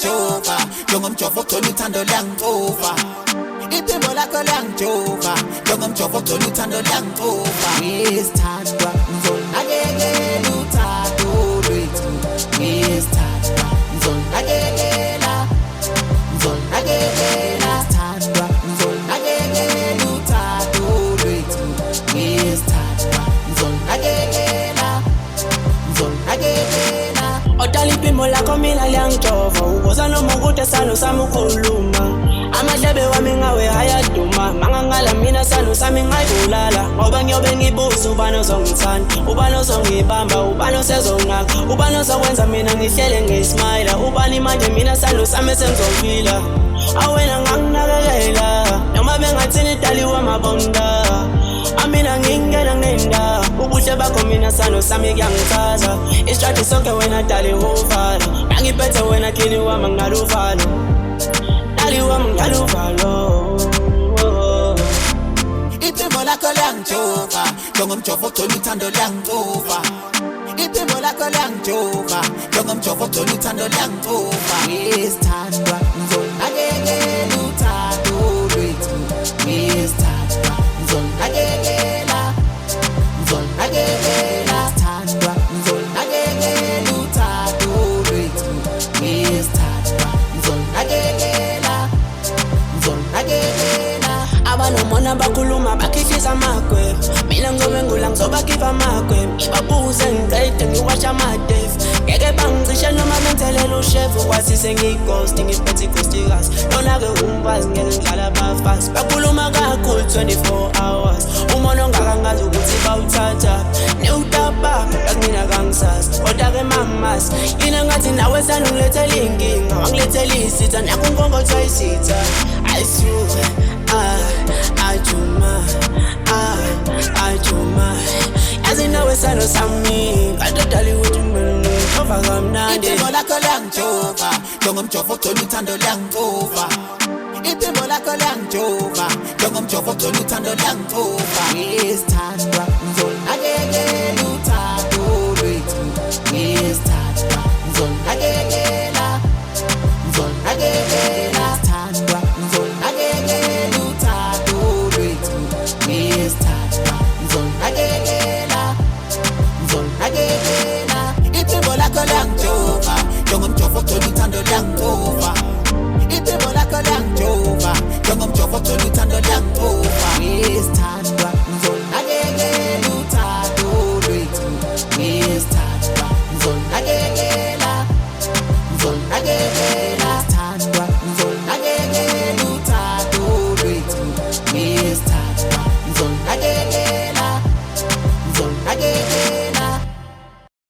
liyangijova njengomjovo ogcwele uthando liyangixova iphimbo lakho liyangijova njengomjovo ogcwele uthando liyangixova ngisithandwa ngizonakekela uthando lwethu ngisithandwa ngizonakekela sithandwa ngizonakekela uthando lwethu ngisithandwa ngizonakekela Odala iphimbo lakho mina liyangijova ubuza noma ukude salo sami ukhuluma amadlebe wami ngawe ayaduma mangangala mina salo sami ngayibulala ngoba ngiyobe ngibuza ubani ozongithanda ubani ozongibamba ubani osezongaka ubani ozokwenza mina ngihlele ngismile ubani manje mina salo sami sengizofila awena nganginakekela noma bengathini idaliwe amabonda amina ngingena nginenda ubuhle bakho mina sano sami kuyangithatha istrategy sonke wena dali uvala ngangiphethe wena kini wami ngaluvalo dali wami ngaluvalo iphimbo lakho liyangijova njengomjovo ogcwele uthando liyangixova iphimbo lakho liyangijova njengomjovo ogcwele uthando liyangixova ngisithandwa ngizonakekela uthando lwethu ngisithandwa ngizonakekela sithandwa ngizonakekela uthando lwethu ngisithandwa ngizonakekela abanomona bakhuluma bakhishisa amagwebo mina ngizobengula ngizobakhipha amagwebo ngibabuze ngiqede ngiwasha amadefu ngeke bangicishe noma benzelela ushefu kwasise ngighost ngiphethe ighostikazi lona-ke umfazi ngeke ngidlala abafazi bakhuluma kakhulu 24 hours umono ongakangazi ukuthi bawuthatha niwutapa akumina kangisazi kodwa-ke mamasi yini ngathi nawe sanungilethela iy'nkinga wangilethela isitha nakho unkongothwa isitha Ajuma yazi nawe sano sami kadodali uthi ngizova kamnandi iphimbo lakho liyangijova njengomjovo ogcwele uthando liyangixova iphimbo lakho liyangijova njengomjovo ogcwele uthando liyangixova ngisithandwa ngizonakekela uthando lwethu ngisithandwa ngizonakekela sithandwa ngizonakekela uthando lwethu ngisithandwa ngizonakekela iphimbo lakho liyangijova njengomjovo ogcwele uthando liyangixova iphimbo